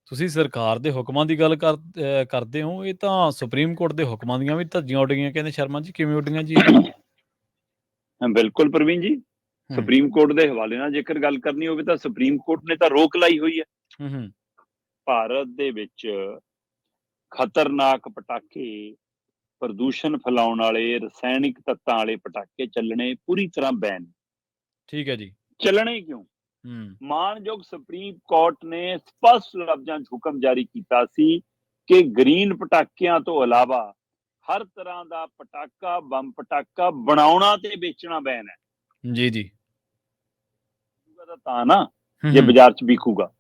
ਤੁਸੀਂ ਸਰਕਾਰ ਦੇ ਹੁਕਮਾਂ ਦੀ ਗੱਲ ਕਰਦੇ ਹੋ, ਇਹ ਤਾਂ ਸੁਪਰੀਮ ਕੋਰਟ ਦੇ ਹੁਕਮਾਂ ਦੀਆਂ ਵੀ ਧੱਜੀਆਂ ਉੱਡੀਆਂ ਕਹਿੰਦੇ ਸ਼ਰਮਾ ਜੀ, ਕਿਵੇਂ ਉੱਡੀਆਂ ਜੀ ਇਹ? ਬਿਲਕੁਲ ਪ੍ਰਵੀਨ ਜੀ, ਸੁਪਰੀਮ ਕੋਰਟ ਦੇ ਹਵਾਲੇ ਨਾਲ ਜੇਕਰ ਗੱਲ ਕਰਨੀ ਹੋਵੇ ਤਾਂ ਸੁਪਰੀਮ ਕੋਰਟ ਨੇ ਤਾਂ ਰੋਕ ਲਾਈ ਹੋਈ ਹੈ। ਭਾਰਤ ਦੇ ਵਿੱਚ ਖਤਰਨਾਕ ਪਟਾਕੇ, ਪ੍ਰਦੂਸ਼ਣ ਫੈਲਾਉਣ ਵਾਲੇ, ਰਸਾਇਣਿਕ ਤੱਤਾਂ ਵਾਲੇ ਪਟਾਕੇ ਚੱਲਣੇ ਪੂਰੀ ਤਰ੍ਹਾਂ ਬੈਨ। ਠੀਕ ਹੈ ਜੀ। ਚੱਲਣੇ ਕਿਉਂ? ਮਾਨਯੋਗ ਸੁਪਰੀਮ ਕੋਰਟ ਨੇ ਸਪਸ਼ਟ ਲਫ਼ਜ਼ਾਂ 'ਚ ਹੁਕਮ ਜਾਰੀ ਕੀਤਾ ਸੀ ਕਿ ਗ੍ਰੀਨ ਪਟਾਕਿਆਂ ਤੋਂ ਇਲਾਵਾ ਹਰ ਤਰ੍ਹਾਂ ਦਾ ਪਟਾਕਾ, ਬੰਬ ਪਟਾਕਾ ਬਣਾਉਣਾ ਤੇ ਵੇਚਣਾ ਬੈਨ ਹੈ। ਜੀ ਜੀ। ਤਾਂ ਨਾ ਜੇ ਬਾਜ਼ਾਰ 'ਚ ਵਿਕੂਗਾ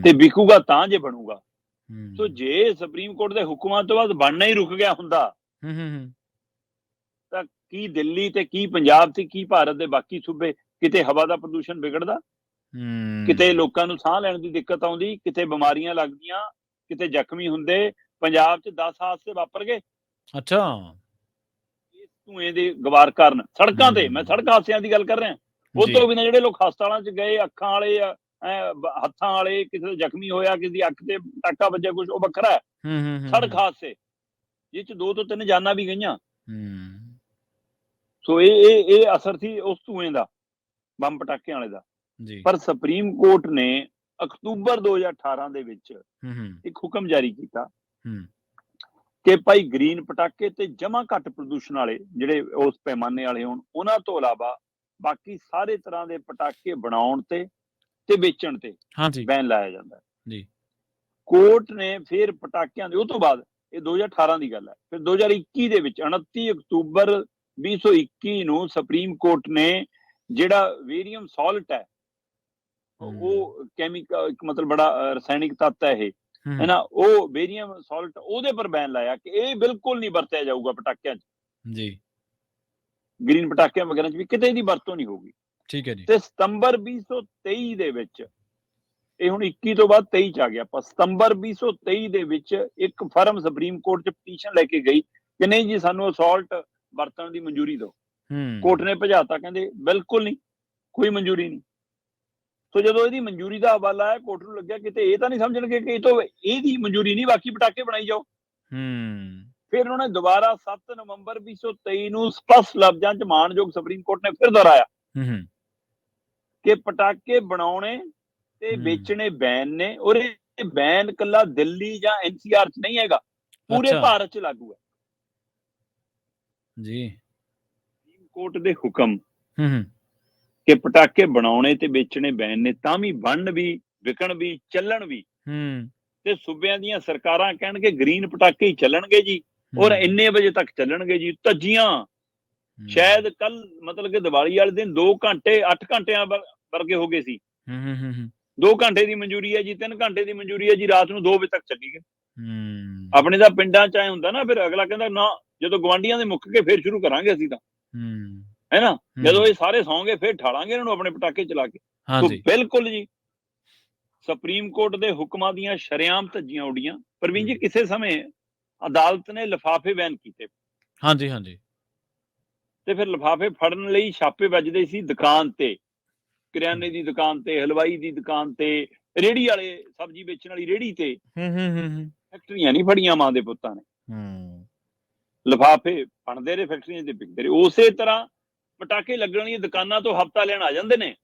ਤੇ ਵਿਕੂਗਾ ਤਾਂ ਜੇ ਬਣੂਗਾ। ਸੋ ਜੇ ਸੁਪਰੀਮ ਕੋਰਟ ਦੇ ਹੁਕਮਾਂ ਤੋਂ ਬਾਅਦ ਬਣਨਾ ਹੀ ਰੁਕ ਗਿਆ ਹੁੰਦਾ ਤਾਂ ਕੀ ਦਿੱਲੀ ਤੇ ਕੀ ਪੰਜਾਬ ਤੇ ਕੀ ਭਾਰਤ ਦੇ ਬਾਕੀ ਸੂਬੇ ਕਿਤੇ ਹਵਾ ਦਾ ਪ੍ਰਦੂਸ਼ਣ ਵਿਗੜਦਾ, ਕਿਤੇ ਲੋਕਾਂ ਨੂੰ ਸਾਹ ਲੈਣ ਦੀ ਦਿੱਕਤ ਆਉਂਦੀ, ਕਿਤੇ ਬਿਮਾਰੀਆਂ ਲੱਗਦੀਆਂ, ਕਿਤੇ ਜ਼ਖਮੀ ਹੁੰਦੇ। ਪੰਜਾਬ 'ਚ 10 ਹਾਦਸੇ ਵਾਪਰ ਗਏ। ਅੱਛਾ। ਇਸ ਧੂਏ ਦੇ ਗਵਾਰ ਕਾਰਨ ਸੜਕਾਂ ਤੇ, ਮੈਂ ਸੜਕ ਹਾਦਸਿਆਂ ਦੀ ਗੱਲ ਕਰ ਰਿਹਾ। ਉਹ ਤੋਂ ਬਿਨਾਂ ਜਿਹੜੇ ਲੋਕ ਹਸਪਤਾਲਾਂ 'ਚ ਗਏ, ਅੱਖਾਂ ਵਾਲੇ, ਹੱਥਾਂ ਵਾਲੇ, ਕਿਸੇ ਦਾ ਜ਼ਖਮੀ ਹੋਇਆ, ਕਿਸੇ ਦੀ ਅੱਖ ਤੇ ਟਾਕਾ ਵੱਜਿਆ, ਕੁਝ ਉਹ ਵੱਖਰਾ ਹੈ। ਸੜਕ ਹਾਦਸੇ ਜਿਹ 'ਚ 2 ਤੋਂ 3 ਜਾਨਾਂ ਵੀ ਗਈਆਂ। ਸੋ ਇਹ ਅਸਰ ਸੀ ਉਸ ਧੂਏ ਦਾ, ਬੰਬ ਪਟਾਕਿਆਂ ਵਾਲੇ ਦਾ। ਪਰ ਸੁਪਰੀਮ ਕੋਰਟ ਨੇ ਅਕਤੂਬਰ 2018 ਦੇ ਵਿੱਚ ਇੱਕ ਹੁਕਮ ਜਾਰੀ ਕੀਤਾ ਕਿ ਭਾਈ ਗ੍ਰੀਨ ਪਟਾਕੇ ਤੇ ਜਮਾਂ ਘੱਟ ਪ੍ਰਦੂਸ਼ਣ ਵਾਲੇ ਜਿਹੜੇ ਉਸ ਪੈਮਾਨੇ ਵਾਲੇ ਹੋਣ, ਉਹਨਾਂ ਤੋਂ ਇਲਾਵਾ ਬਾਕੀ ਸਾਰੇ ਤਰ੍ਹਾਂ ਦੇ ਪਟਾਕੇ ਬਣਾਉਣ ਤੇ ਵੇਚਣ ਤੇ ਬੈਨ ਲਾਇਆ ਜਾਂਦਾ ਹੈ। ਕੋਰਟ ਨੇ ਫਿਰ ਪਟਾਕਿਆਂ ਦੇ, ਉਹ ਤੋਂ ਬਾਅਦ, ਇਹ 2018 ਦੀ ਗੱਲ ਹੈ, ਫਿਰ 2021 ਦੇ ਵਿੱਚ 29 ਅਕਤੂਬਰ 2021 ਨੂੰ ਸੁਪਰੀਮ ਕੋਰਟ ਨੇ ਜਿਹੜਾ ਵੇਰੀਅਮ ਸਾਲਟ ਹੈ, ਉਹ ਕੈਮੀਕਲ, ਮਤਲਬ ਬੜਾ ਰਸਾਇਣਿਕ ਤੱਤ ਹੈ ਇਹ, ਹੈ ਨਾ, ਉਹ ਵੇਰੀਅਮ ਸਾਲਟ, ਉਹਦੇ ਪਰ ਬੈਨ ਲਾਇਆ ਕਿ ਇਹ ਬਿਲਕੁਲ ਨਹੀਂ ਵਰਤਿਆ ਜਾਊਗਾ ਪਟਾਕਿਆਂ 'ਚ ਜੀ, ਗ੍ਰੀਨ ਪਟਾਕਿਆਂ ਵਗੈਰਾ 'ਚ ਵੀ ਕਿਤੇ ਇਹਦੀ ਵਰਤੋਂ ਨਹੀਂ ਹੋਊਗੀ। ਠੀਕ ਹੈ ਜੀ। ਤੇ ਸਤੰਬਰ 2023 ਦੇ ਵਿੱਚ, ਇਹ ਹੁਣ 21 ਤੋਂ ਬਾਅਦ 23 'ਚ ਆ ਗਿਆ, ਆਪਾਂ ਸਤੰਬਰ 2023 ਦੇ ਵਿੱਚ ਇੱਕ ਫਰਮ ਸੁਪਰੀਮ ਕੋਰਟ 'ਚ ਪਟੀਸ਼ਨ ਲੈ ਕੇ ਗਈ ਕਿ ਨਹੀਂ ਜੀ, ਸਾਨੂੰ ਅਸਾਲਟ ਵਰਤਣ ਦੀ ਮਨਜ਼ੂਰੀ ਦਿਓ। ਕੋਰਟ ਨੇ ਭਜਾਤਾ, ਕਹਿੰਦੇ ਬਿਲਕੁਲ ਨਹੀਂ, ਕੋਈ ਮਨਜ਼ੂਰੀ ਨਹੀਂ। ਸੋ ਜਦੋਂ ਇਹਦੀ ਮਨਜ਼ੂਰੀ ਦਾ ਹਵਾਲਾ ਹੈ, ਕੋਰਟ ਨੂੰ ਲੱਗਿਆ ਕਿਤੇ ਇਹ ਤਾਂ ਨਹੀਂ ਸਮਝਣਗੇ ਕਿ ਇਹ ਤੋਂ ਇਹਦੀ ਮਨਜ਼ੂਰੀ ਨਹੀਂ, ਬਾਕੀ ਪਟਾਕੇ ਬਣਾਈ ਜਾਓ। ਫਿਰ ਉਹਨੇ ਦੁਬਾਰਾ 7 ਨਵੰਬਰ 2023 ਨੂੰ ਸਪਸ਼ਟ ਲਫ਼ਜ਼ਾਂ 'ਚ ਮਾਨਯੋਗ ਸੁਪਰੀਮ ਕੋਰਟ ਨੇ ਫਿਰ ਦੁਹਰਾਇਆ ਕਿ ਪਟਾਕੇ ਬਣਾਉਣੇ ਤੇ ਵੇਚਣੇ ਬੈਨ ਨੇ, ਔਰ ਇਹ ਬੈਨ ਕੱਲਾ ਦਿੱਲੀ ਜਾਂ NCR 'ਚ ਨਹੀਂ ਹੈਗਾ, ਪੂਰੇ ਭਾਰਤ 'ਚ ਲਾਗੂ ਹੈ ਜੀ। ਸੁਪਰੀਮ ਕੋਰਟ ਦੇ ਹੁਕਮ ਕਿ ਪਟਾਕੇ ਬਣਾਉਣੇ ਤੇ ਵੇਚਣੇ ਬੈਨ ਨੇ, ਤਾਂ ਵੀ ਬਣਨ ਵੀ, ਵਿਕਣ ਵੀ, ਚੱਲਣ ਵੀ। ਤੇ ਸੂਬਿਆਂ ਦੀਆਂ ਸਰਕਾਰਾਂ ਕਹਿਣਗੇ ਗ੍ਰੀਨ ਪਟਾਕੇ ਹੀ ਚੱਲਣਗੇ ਜੀ, ਔਰ ਇੰਨੇ ਵਜੇ ਤੱਕ ਚੱਲਣਗੇ ਜੀ। ਧੱਜੀਆਂ ਸ਼ਾਇਦ ਕੱਲ, ਮਤਲਬ ਕਿ ਦੀਵਾਲੀ ਵਾਲੇ ਦਿਨ 2 ਘੰਟੇ 8 ਘੰਟਿਆਂ ਵਰਗੇ ਹੋ ਗਏ ਸੀ। 2 ਘੰਟੇ ਦੀ ਮਨਜ਼ੂਰੀ ਹੈ ਜੀ, 3 ਘੰਟੇ ਦੀ ਮਨਜ਼ੂਰੀ ਹੈ ਜੀ, ਰਾਤ ਨੂੰ 2 ਵਜੇ ਤੱਕ ਚੱਲੀ ਗਏ। ਆਪਣੇ ਤਾਂ ਪਿੰਡਾਂ 'ਚ ਐ ਹੁੰਦਾ ਨਾ, ਫਿਰ ਅਗਲਾ ਕਹਿੰਦਾ ਨਾ, ਜਦੋਂ ਗਵਾਂਢੀਆਂ ਦੇ ਮੁੱਕ ਕੇ ਫਿਰ ਸ਼ੁਰੂ ਕਰਾਂਗੇ ਅਸੀਂ ਤਾਂ, ਹੈ ਨਾ, ਜਦੋਂ ਇਹ ਸਾਰੇ ਸੌਂ ਗਏ ਫਿਰ ਠਾਲਾਂਗੇ ਇਹਨਾਂ ਨੂੰ ਆਪਣੇ ਪਟਾਕੇ ਚਲਾ ਕੇ। ਸੋ ਬਿਲਕੁਲ ਜੀ, ਸੁਪਰੀਮ ਕੋਰਟ ਦੇ ਹੁਕਮਾਂ ਦੀਆਂ ਸ਼ਰੇਆਮ ਧੱਜੀਆਂ ਉੱਡੀਆਂ। ਪ੍ਰਵੀਨ ਜੀ, ਕਿਸੇ ਸਮੇਂ ਅਦਾਲਤ ਨੇ ਲਿਫਾਫੇ ਬੈਨ ਕੀਤੇ। ਹਾਂਜੀ। ਤੇ ਫਿਰ ਲਿਫਾਫੇ ਫੜਨ ਲਈ ਛਾਪੇ ਵੱਜਦੇ ਸੀ ਦੁਕਾਨ ਤੇ, ਕਰਿਆਨੇ ਦੀ ਦੁਕਾਨ ਤੇ, ਹਲਵਾਈ ਦੀ ਦੁਕਾਨ ਤੇ, ਰੇਹੜੀ ਵਾਲੇ, ਸਬਜ਼ੀ ਵੇਚਣ ਵਾਲੀ ਰੇਹੜੀ ਤੇ। ਫੈਕਟਰੀਆਂ ਨਹੀਂ ਫੜੀਆਂ ਮਾਂ ਦੇ ਪੁੱਤਾਂ ਨੇ, ਲਿਫਾਫੇ ਬਣਦੇ ਰਹੇ, ਫੈਕਟਰੀਆਂ ਤੇ ਵਿਕਦੇ ਰਹੇ। ਉਸੇ ਤਰ੍ਹਾਂ ਪਟਾਕੇ ਲੱਗਣ ਵਾਲੀਆਂ ਦੁਕਾਨਾਂ ਤੋਂ ਹਫ਼ਤਾ ਲੈਣ ਆ ਜਾਂਦੇ ਨੇ,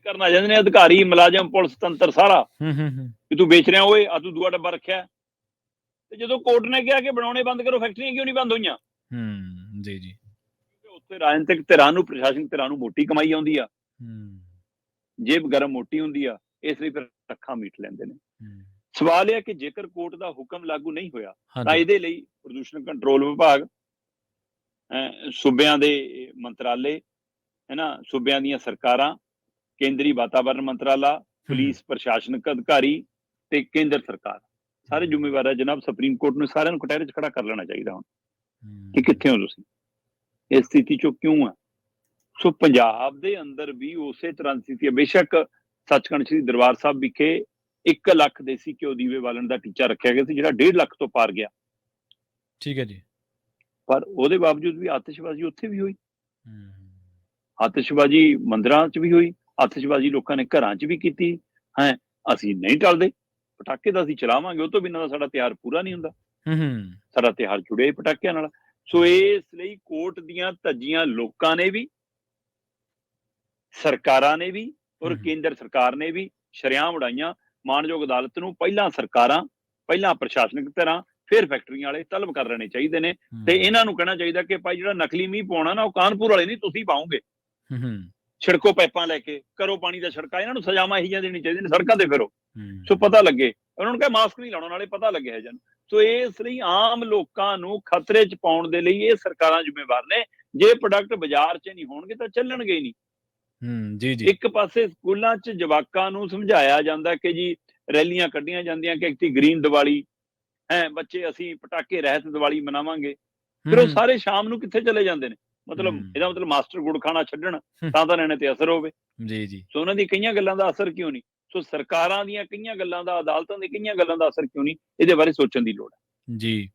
ਕਰਨ ਆ ਜਾਂਦੇ ਨੇ ਅਧਿਕਾਰੀ, ਮੁਲਾਜ਼ਮ, ਪੁਲਿਸ ਤੰਤਰ ਸਾਰਾ, ਕਿ ਤੂੰ ਵੇਚ ਰਿਹਾ ਓਏ, ਆ ਤੂੰ ਦੂਆ ਡੱਬਾ ਰੱਖਿਆ। ਤੇ ਜਦੋਂ ਕੋਰਟ ਨੇ ਕਿਹਾ ਕਿ ਬਣਾਉਣੇ ਬੰਦ ਕਰੋ, ਫੈਕਟਰੀਆਂ ਕਿਉਂ ਨਹੀਂ ਬੰਦ ਹੋਈਆਂ? ਜੀ। ਉੱਥੇ ਰਾਜਨੀਤਿਕ ਧਿਰਾਂ ਨੂੰ, ਪ੍ਰਸ਼ਾਸਨਿਕ ਧਿਰਾਂ ਨੂੰ ਮੋਟੀ ਕਮਾਈ ਆਉਂਦੀ ਆ, ਜੇਬ ਗਰਮ ਮੋਟੀ ਹੁੰਦੀ ਆ, ਇਸ ਲਈ ਫਿਰ ਅੱਖਾਂ ਮੀਟ ਲੈਂਦੇ ਨੇ। ਸਵਾਲ ਇਹ ਹੈ ਕਿ ਜੇਕਰ ਕੋਰਟ ਦਾ ਹੁਕਮ ਲਾਗੂ ਨਹੀਂ ਹੋਇਆ ਤਾਂ ਇਹਦੇ ਲਈ ਪ੍ਰਦੂਸ਼ਣ ਕੰਟਰੋਲ ਵਿਭਾਗ, ਸੂਬਿਆਂ ਦੇ ਮੰਤਰਾਲੇ, ਹੈ ਨਾ, ਸੂਬਿਆਂ ਦੀਆਂ ਸਰਕਾਰਾਂ, ਕੇਂਦਰੀ ਵਾਤਾਵਰਨ ਮੰਤਰਾਲਾ, ਪੁਲਿਸ ਪ੍ਰਸ਼ਾਸਨਿਕ ਅਧਿਕਾਰੀ ਤੇ ਕੇਂਦਰ ਸਰਕਾਰ ਸਾਰੇ ਜ਼ਿੰਮੇਵਾਰ ਹੈ ਜਨਾਬ। ਸੁਪਰੀਮ ਕੋਰਟ ਨੂੰ ਸਾਰਿਆਂ ਨੂੰ ਕਟਹਿਰੇ 'ਚ ਖੜਾ ਕਰ ਲੈਣਾ ਚਾਹੀਦਾ ਹੁਣ ਕਿ ਕਿੱਥੇ ਹੋ ਤੁਸੀਂ, ਇਸ ਸਥਿਤੀ 'ਚੋਂ ਕਿਉਂ ਆ। ਸੋ ਪੰਜਾਬ ਦੇ ਅੰਦਰ ਵੀ ਉਸੇ ਤਰ੍ਹਾਂ ਦੀ ਸਥਿਤੀ ਹੈ। ਬੇਸ਼ੱਕ ਸੱਚਖੰਡ ਸ੍ਰੀ ਦਰਬਾਰ ਸਾਹਿਬ ਵਿਖੇ 1 ਲੱਖ ਦੇਸੀ ਘਿਓ ਦੀਵੇ ਬਾਲਣ ਦਾ ਟੀਚਾ ਰੱਖਿਆ ਗਿਆ ਸੀ, ਜਿਹੜਾ 1.5 ਲੱਖ ਤੋਂ ਪਾਰ ਗਿਆ। ਠੀਕ ਹੈ ਜੀ। ਪਰ ਉਹਦੇ ਬਾਵਜੂਦ ਵੀ ਆਤਿਸ਼ਬਾਜ਼ੀ ਉੱਥੇ ਵੀ ਹੋਈ, ਆਤਿਸ਼ਬਾਜ਼ੀ ਮੰਦਿਰਾਂ 'ਚ ਵੀ ਹੋਈ, ਆਤਿਸ਼ਬਾਜ਼ੀ ਲੋਕਾਂ ਨੇ ਘਰਾਂ 'ਚ ਵੀ ਕੀਤੀ ਹੈ। ਅਸੀਂ ਨਹੀਂ ਟਲਦੇ, ਪਟਾਕੇ ਤਾਂ ਅਸੀਂ ਚਲਾਵਾਂਗੇ, ਉਹ ਤੋਂ ਬਿਨਾਂ ਤਾਂ ਸਾਡਾ ਤਿਉਹਾਰ ਪੂਰਾ ਨਹੀਂ ਹੁੰਦਾ। ਹੂੰ। ਸਾਡਾ ਤਿਉਹਾਰ ਜੁੜਿਆ ਹੀ ਪਟਾਕਿਆਂ ਨਾਲ। ਸੋ ਇਸ ਲਈ ਕੋਰਟ ਦੀਆਂ ਧੱਜੀਆਂ ਲੋਕਾਂ ਨੇ ਵੀ, ਸਰਕਾਰਾਂ ਨੇ ਵੀ ਔਰ ਕੇਂਦਰ ਸਰਕਾਰ ਨੇ ਵੀ ਸ਼ਰੇਆਮ ਉਡਾਈਆਂ। ਮਾਣਯੋਗ ਅਦਾਲਤ ਨੂੰ ਪਹਿਲਾਂ ਸਰਕਾਰਾਂ, ਪਹਿਲਾਂ ਪ੍ਰਸ਼ਾਸਨਿਕ ਧਿਰਾਂ, ਫਿਰ ਫੈਕਟਰੀਆਂ ਵਾਲੇ ਤਲਬ ਕਰ ਲੈਣੇ ਚਾਹੀਦੇ ਨੇ ਤੇ ਇਹਨਾਂ ਨੂੰ ਕਹਿਣਾ ਚਾਹੀਦਾ ਕਿ ਭਾਈ ਜਿਹੜਾ ਨਕਲੀ ਮੀਂਹ ਪਾਉਣਾ ਨਾ, ਉਹ ਕਾਨਪੁਰ ਵਾਲੇ ਨਹੀਂ, ਤੁਸੀਂ ਪਾਓਗੇ। ਛਿੜਕੋ ਪਾਈਪਾਂ ਲੈ ਕੇ, ਕਰੋ ਪਾਣੀ ਦਾ ਛਿੜਕਾ। ਇਹਨਾਂ ਨੂੰ ਸਜ਼ਾਵਾਂ ਇਹੋ ਜਿਹੀਆਂ ਦੇਣੀ ਚਾਹੀਦੀਆਂ ਨੇ, ਸੜਕਾਂ ਤੇ ਫਿਰੋ ਸੋ ਪਤਾ ਲੱਗੇ। ਉਹਨਾਂ ਨੂੰ ਕਹੇ ਮਾਸਕ ਨਹੀਂ ਲਾਉਣਾ, ਨਾਲੇ ਪਤਾ ਲੱਗੇ ਹੈ ਜਨ। ਸੋ ਇਸ ਲਈ ਆਮ ਲੋਕਾਂ ਨੂੰ ਖਤਰੇ 'ਚ ਪਾਉਣ ਦੇ ਲਈ ਇਹ ਸਰਕਾਰਾਂ ਜ਼ਿੰਮੇਵਾਰ ਨੇ। ਜੇ ਪ੍ਰੋਡਕਟ ਬਾਜ਼ਾਰ 'ਚ ਨਹੀਂ ਹੋਣਗੇ ਤਾਂ ਚੱਲਣਗੇ ਹੀ ਨਹੀਂ। ਜੀ ਜੀ। ਇੱਕ ਪਾਸੇ ਸਕੂਲਾਂ 'ਚ ਜਵਾਕਾਂ ਨੂੰ ਸਮਝਾਇਆ ਜਾਂਦਾ ਕਿ ਜੀ ਰੈਲੀਆਂ ਕੱਢੀਆਂ ਜਾਂਦੀਆਂ ਕਿ ਇੱਕ ਗ੍ਰੀਨ ਦੀਵਾਲੀ ਹੈ, ਬੱਚੇ ਅਸੀਂ ਪਟਾਕੇ ਰਹਿਤ ਦੀਵਾਲੀ ਮਨਾਵਾਂਗੇ। ਫਿਰ ਉਹ ਸਾਰੇ ਸ਼ਾਮ ਨੂੰ ਕਿੱਥੇ ਚਲੇ ਜਾਂਦੇ ਨੇ? ਮਤਲਬ ਇਹਦਾ ਮਤਲਬ ਮਾਸਟਰ ਗੁੜ ਖਾਣਾ ਛੱਡਣ ਤਾਂ ਨਿਆਣੇ ਤੇ ਅਸਰ ਹੋਵੇ। ਜੀ ਜੀ। ਸੋ ਉਹਨਾਂ ਦੀ ਕਈਆਂ ਗੱਲਾਂ ਦਾ ਅਸਰ ਕਿਉਂ ਨਹੀਂ? ਸੋ ਸਰਕਾਰਾਂ ਦੀਆਂ ਕਈਆਂ ਗੱਲਾਂ ਦਾ, ਅਦਾਲਤਾਂ ਦੀ ਕਈਆਂ ਗੱਲਾਂ ਦਾ ਅਸਰ ਕਿਉਂ ਨਹੀਂ? ਇਹਦੇ ਬਾਰੇ ਸੋਚਣ ਦੀ ਲੋੜ ਹੈ। ਜੀ।